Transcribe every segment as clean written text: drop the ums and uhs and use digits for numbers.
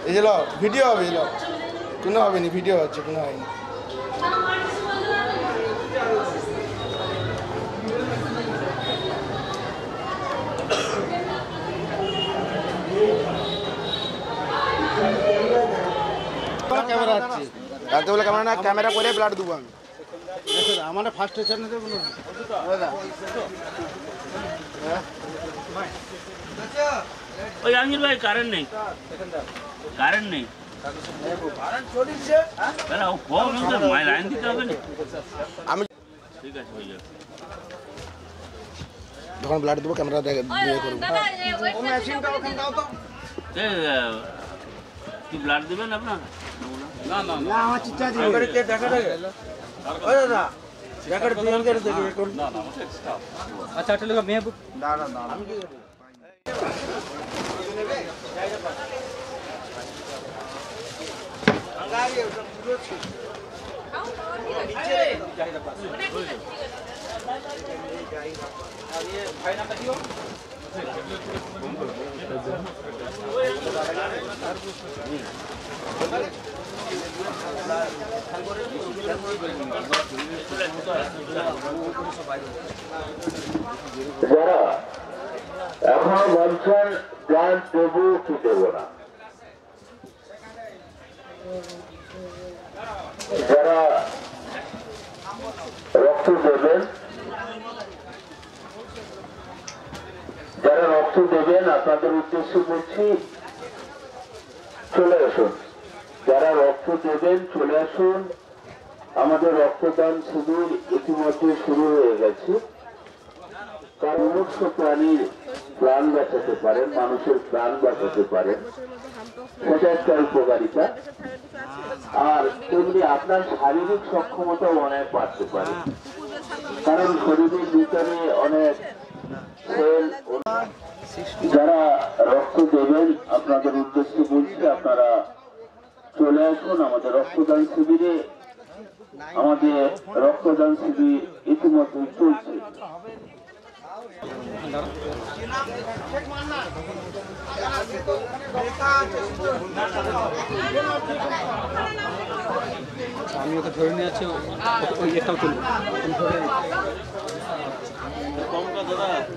এই যে ভিডিও হবে, কোনো হবে না, ভিডিও হচ্ছে, কোনো হয়নি। ক্যামেরা আছে, রাত্রেবেলা ক্যামেরা না, ক্যামেরা করে ব্লাড দেবো আমি। আমার ফার্স্ট চ্যানেল দেবো না ওই আঙ্গির ভাই কারেন্ট নেই, কারেন্ট নেই, লাইন দিতে হবে না। আমি ঠিক আছে, হয়ে যাবে। যখন ব্লাড দেবো ক্যামেরা দিয়ে করবো। কি ব্লাড দেবেন আপনার? না না না, আমার চিন্তা আছে দেখা থাকে। ওই দাদা রেকর্ড দিয়ে করে দেখি এখন। না না, আচ্ছা একটা লোক মেয়ে না না না, আমি কি আঙ্গারি ওটা পুরো ছিল। নিচে জায়গা পাস। আর ये ভাই নামটা কি হবে? যারা এখনো বলছেন প্রাণ দেবো কি দেব না, যারা রক্ত দেবেন, যারা রক্ত দেবেন আপনাদের উদ্দেশ্যে বলছি চলে আসুন। যারা রক্ত দেবেন চলে আসুন। আমাদের রক্তদান শিবির ইতিমধ্যে শুরু হয়ে গেছে। কারণ মুমূর্ষু প্রাণীর প্রাণ বাঁচাতে পারেন, মানুষের প্রাণ বাঁচাতে পারেন, সেটা একটা উপকারিতা। আর তেমনি আপনার শারীরিক সক্ষমতাও অনেক বাড়তে পারে, কারণ শরীরের ভিতরে অনেক সেল। যারা রক্ত দেবেন আপনাদের উদ্দেশ্যে বলছি আপনারা চলে আসুন আমাদের রক্তদান শিবিরে। আমাদের রক্তদান শিবির ইতিমধ্যে চলছে। আমি ওকে ধরে নিয়ে আছি, ওই এটাও তুলবো।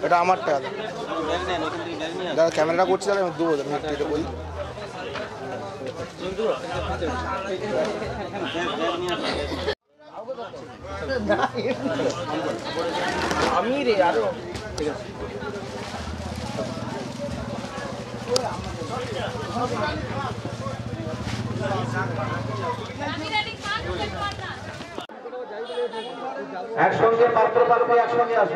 এটা আমারটা দাদা, ক্যামেরা করছি তাহলে আমি দেবো, এটা বলি। আমি রে আরো ঠিক আছে। একসঙ্গে পাত্র পাত্রী একসঙ্গে আসে।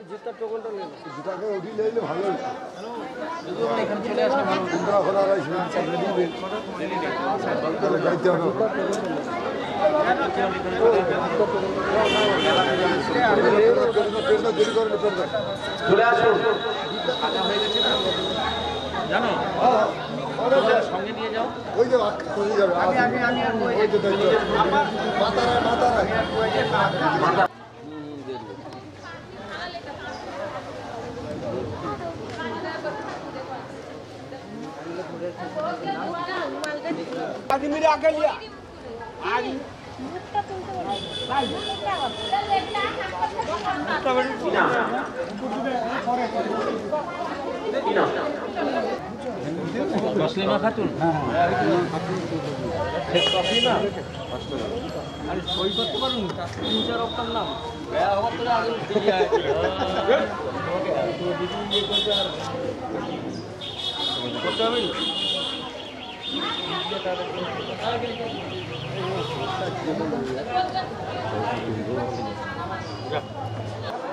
জুতার টোকনটা নিয়ে জুতাকে উঠি লইলে ভালো হতো। এখানে চলে আসলে ভালো হতো। খোলা রাখছি চাকরি দিবেন তাহলে যাইতে হবে। চলে আসুন, জানো সঙ্গে নিয়ে যাও। ওই যে आदमी आके लिया आज तस्लीमा खातून तस्लीमा अरे कोई করতে পারুন তিন চার অক্টার নাম করতে হবে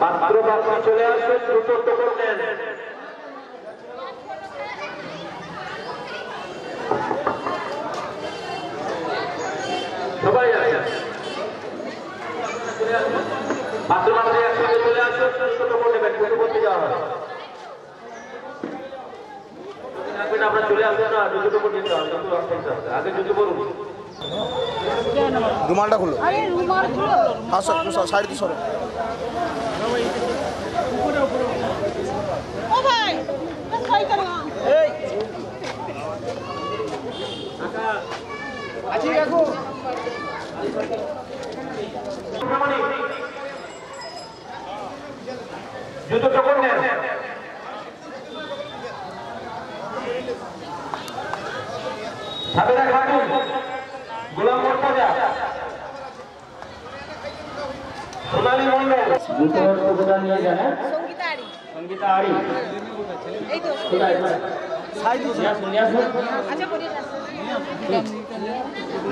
পাত্র পাত্র চলে আসবে, দ্রুত করবেন। সবাই পাত্র পাত্র একসঙ্গে চলে আসবে, দ্রুত করে নেবেন, দ্রুত করতে যাওয়া হবে। আপনারা চলে আসবেন না, দ্রুত করে নিতে হবে, আগে দ্রুত করুন। রুমালটা খুলো। হ্যাঁ স্যার, সাইড দিয়ে সরো। ও ভাই, কই করো? এই সাবেরা খাতুন, গোলাম মোর্তজা, সোনালী মন্ডল, জুতোর টুকুটা নিয়ে যান। সঙ্গীতা আড়ি, এই তো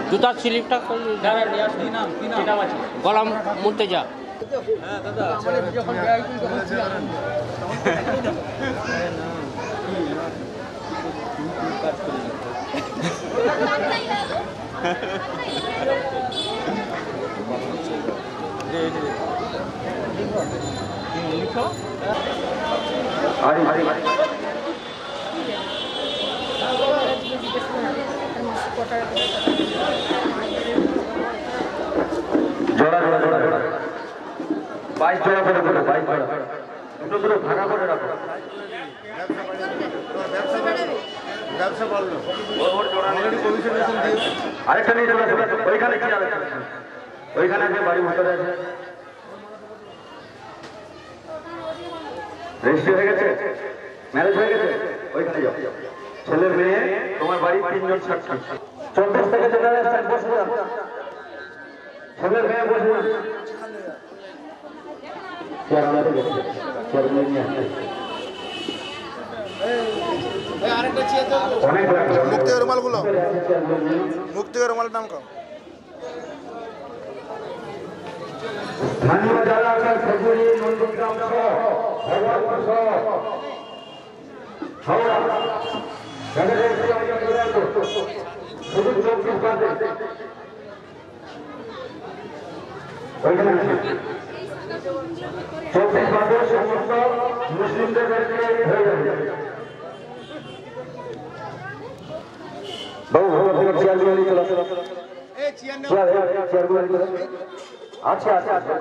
জুতার স্লিপটা গোলাম মুর্তজা। জোড়া জোড়া জোড়া জোড়া 22 জোড়া করে দেবো, 22 জোড়া দুটো দুটো ভাড়া করে রাখো। ব্যবসা বললো আরেকটা নিয়ে চলে আসো, ওইখানে কি আছে? ওইখানে আছে, বাড়ি ভিতরে আছে। রেজিস্ট্রি হয়ে গেছে, ম্যারেজ হয়ে গেছে, ওইখানে যাও। ছেলে মেয়ে তোমার বাড়ির 3 জন সাক্ষী। 24 থেকে যেটা আসছেন বসে যান, ছেলে মেয়ে বসে যান। মুক্তি রুমাল গুলো, মুক্তি রুমালের নাম কম। স্থানীয় যারা আছেন ফেব্রুয়ারি নন্দীগ্রাম সহ ভগবানপুর সহ হাওড়া শুধু 24 ঘন্টা ওইখানে 24 ঘন্টা সমস্ত মুসলিমদের হয়ে যাবে। বাবু ভগবান চেয়ারগুলো নিয়ে চলো, চেয়ারগুলো নিয়ে চলো। আচ্ছা আচ্ছা আচ্ছা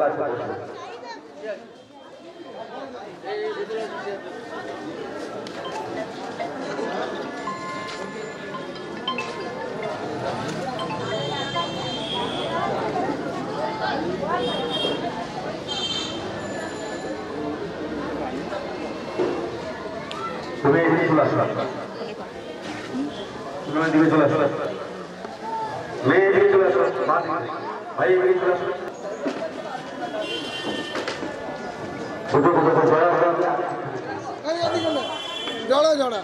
তুমি এদিকে চলে আসো, তুমি এদিকে চলে আসো, মেয়ে এদিকে চলে আসো, ভাই এদিকে চলে আসো। জড়া জড়া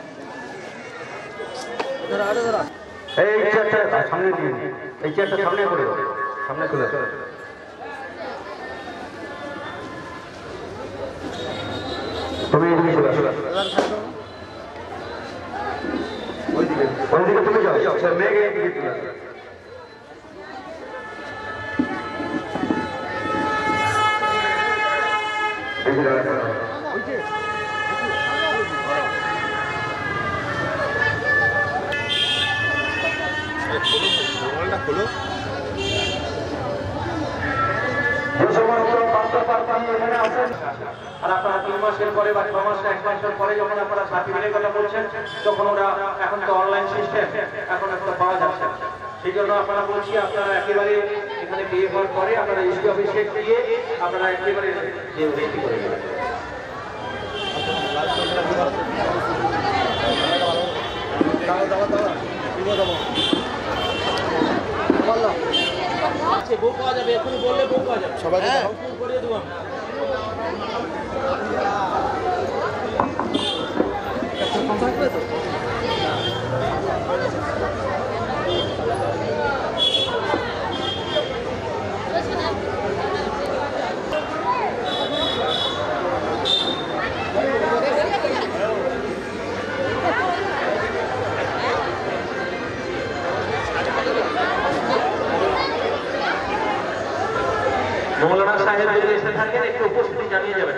এই চেয়ারটা সামনে দিয়ে, এই চেয়ারটা সামনে করে দাও, সামনে চলে আসো। তুমি এদিকে চলে আসো, ওইদিকে তুমি যাও, মেয়েকে এদিকে চলে আসো। যে সমস্ত পাত্রপাত্রী এখানে আছেন আর আপনারা 3 মাসের পরে বা 6 মাস 1 মাসের পরে যখন আপনারা সার্টিফিকেট কথা বলছেন তখন ওরা এখন তো অনলাইন সিস্টেম, এখন একটা পাওয়া যাচ্ছে। সেই জন্য আপনারা বলছি আপনারা একেবারে এখানে বিয়ে হওয়ার পরে আপনারা এসপি অফিসে গিয়ে আপনারা একেবারে রেজিস্ট্রি করে দেবেন। বউ পাওয়া যাবে, এখনই বললে বউ পাওয়া যাবে। সবাই করে দেবো মৌলানা সাহেব যদি এসে থাকেন একটু উপস্থিতি জানিয়ে যাবেন,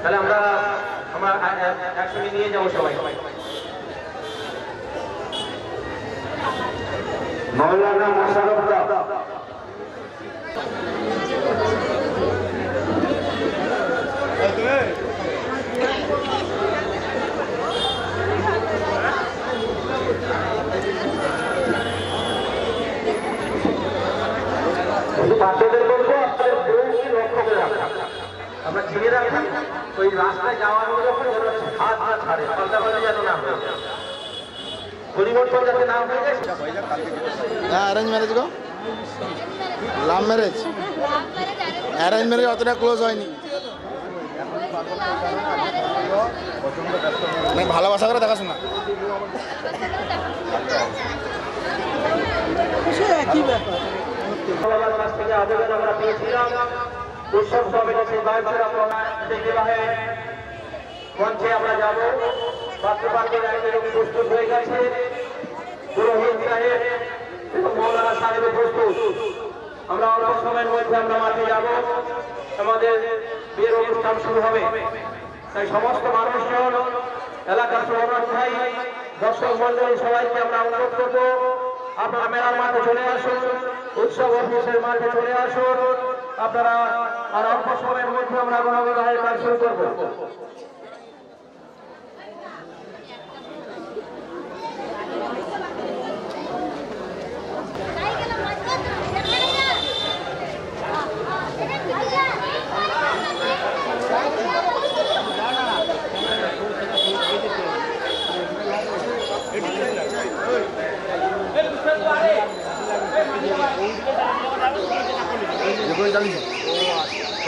তাহলে আমরা একসঙ্গে নিয়ে যাবো সবাই। মৌলানা মোশাররফ বাচ্চাদের বলবো আপনাদের বউকে লক্ষ্য করে রাখা, আমরা ছেড়ে রাখি ওই রাস্তায় যাওয়ার যখন হাত না ছাড়ে, পাল্টা পাল্টা যেন না হয়। পরিবর্তন যাতে না হয়ে যায়। হ্যাঁ অ্যারেঞ্জ ম্যারেজ গো, লাভ ম্যারেজ। অ্যারেঞ্জ ম্যারেজ অতটা ক্লোজ হয়নি, মানে ভালোবাসা করে দেখাশোনা। বাবার কাছ থেকে আবেদন আমরা পেয়েছিলাম উৎসব কমিটি সেই বিবাহে মঞ্চে আমরা যাব। পাত্রপাত্রীরা একদম প্রস্তুত হয়ে গেছে, পুরোহিত সাহেব এবং মৌলানা সাহেব প্রস্তুত। আমরা অল্প সময়ের মধ্যে আমরা মাঠে যাব, আমাদের বিয়ের অনুষ্ঠান শুরু হবে। তাই সমস্ত মানুষজন, এলাকার শুভানুধ্যায়ী, দর্শক মন্ডলী সবাইকে আমরা অনুরোধ করব, আপনারা মেলার মাঠে চলে আসুন, উৎসব অফিসের মাঠে চলে আসুন। আপনারা আর অল্প সময়ের মধ্যে আমরা গণবিবাহের কাজ শুরু করব।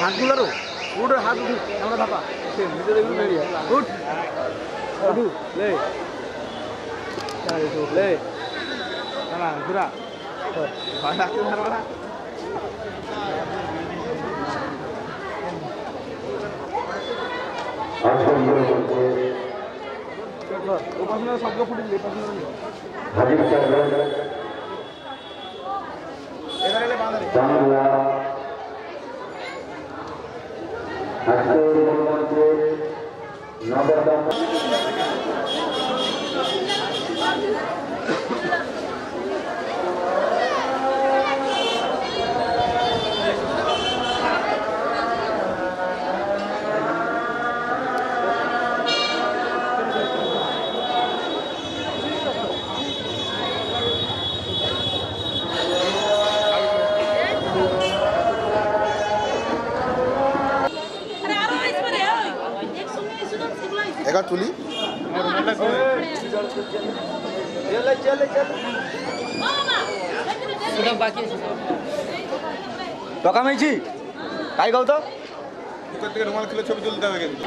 হাতগুলো উঠ, হাত উঠু, আমরা ধাপা উঠ উঠু লে লে না ঘুরা ভয় লাগতে পারবো না। উপাসনা শব্দ ফুটিলে এবারে বাঁধারে একা তুলি টাকা মেয়েছি তাই গাও তো থেকে রুমাল খুলে ছবি তুলতে হবে কিন্তু।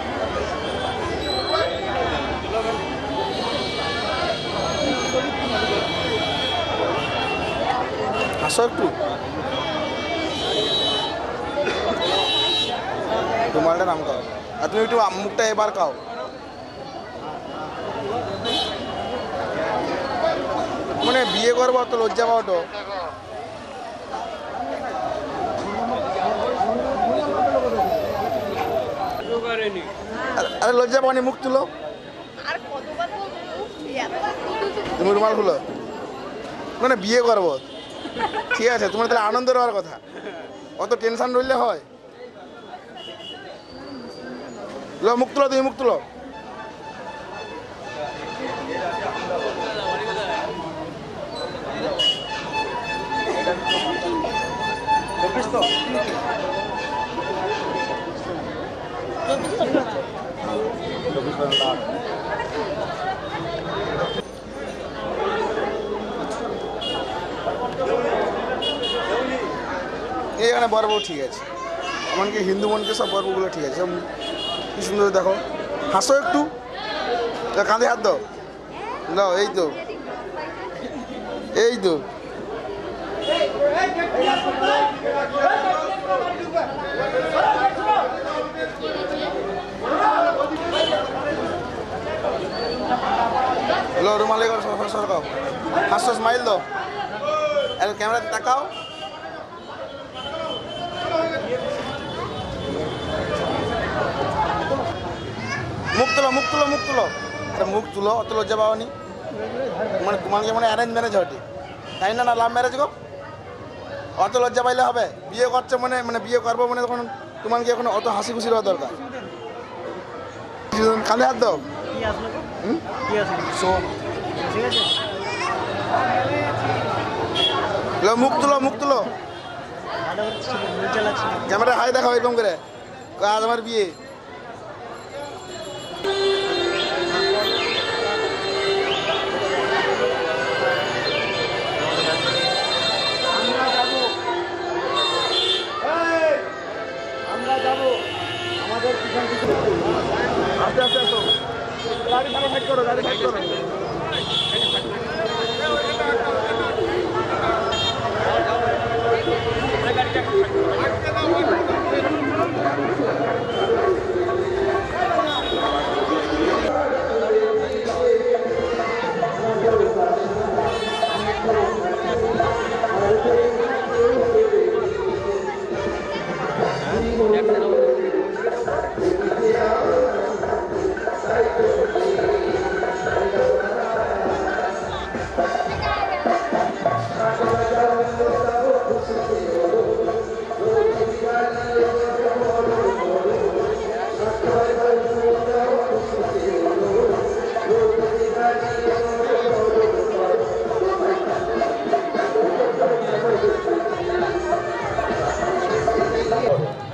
আসো একটু, রুমালটা নাম খাও, আর তুমি একটু মুখটা এবার খাও। মানে বিয়ে করবো তো লজ্জা পাও তো। আরে লজ্জা পাওনি, মুখ তুলো, তুমি রুমাল খুলো। মানে বিয়ে করবো, ঠিক আছে, তোমার তাহলে আনন্দ হওয়ার কথা, অত টেনশন রইলে হয়। লো মুখ তুলো, তুমি মুখ তুলো। এখানে বর্ব ঠিক আছে, এমনকি হিন্দু মনকে সব বর্বগুলো ঠিক আছে, সব কি সুন্দর দেখো। হাসো একটু, কাঁধে হাত দাও, দাও, এই তো এই তো। লো রুমালে সরকাও, হাসো, স্মাইল দাও, ক্যামেরাতে তাকাও। মুখ তুলো, মুখ তুলো, মুখ তুলো, আরে মুখ তুলো, অত লজ্জা পাওনি। মানে তোমাকে মানে অ্যারেঞ্জ ম্যারেজ হটে, তাই না? না লাভ ম্যারেজ গো, অত লজ্জা পাইলে হবে? বিয়ে করছে মানে মানে বিয়ে করবো মানে তখন তোমাকে এখন অত হাসি খুশি হওয়া দরকার। কাঁধে হাত দাও, মুখ তুলো, মুখ তুলো, ক্যামেরা হাই দেখাও এরকম করে, আজ আমার বিয়ে।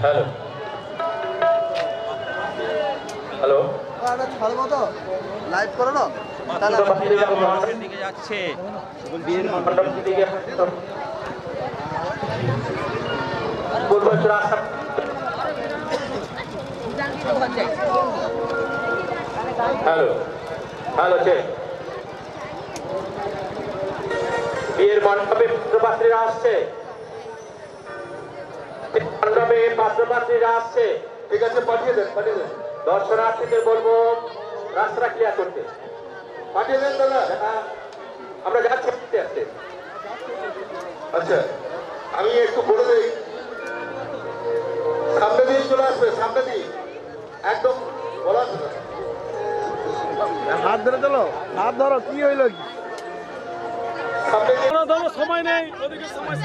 হ্যালো হ্যালো লাইভ করো না দিকে যাচ্ছে বলবো একটু রাস্তা হ্যালো হ্যালো কে বিয়ের মণ্ডপে পাত্রপাত্রীরা আসছে মণ্ডপে পাত্রপাত্রীরা আসছে ঠিক আছে, পাঠিয়ে দেন, পাঠিয়ে দেন, দর্শনার্থীদের বলবো রাস্তা ক্লিয়ার করতে। পাঠিয়ে দেন দাদা। আমরা যাচ্ছি আস্তে আস্তে। আচ্ছা, আমি একটু বলে দিই, সামনে দিয়ে চলে আসবে, সামনে দিয়ে একদম বলা আছে না। হাত ধরে চলো, হাত ধরো, কি হইলো? সামনে দিয়ে সময় নেই, ওদিকে সময়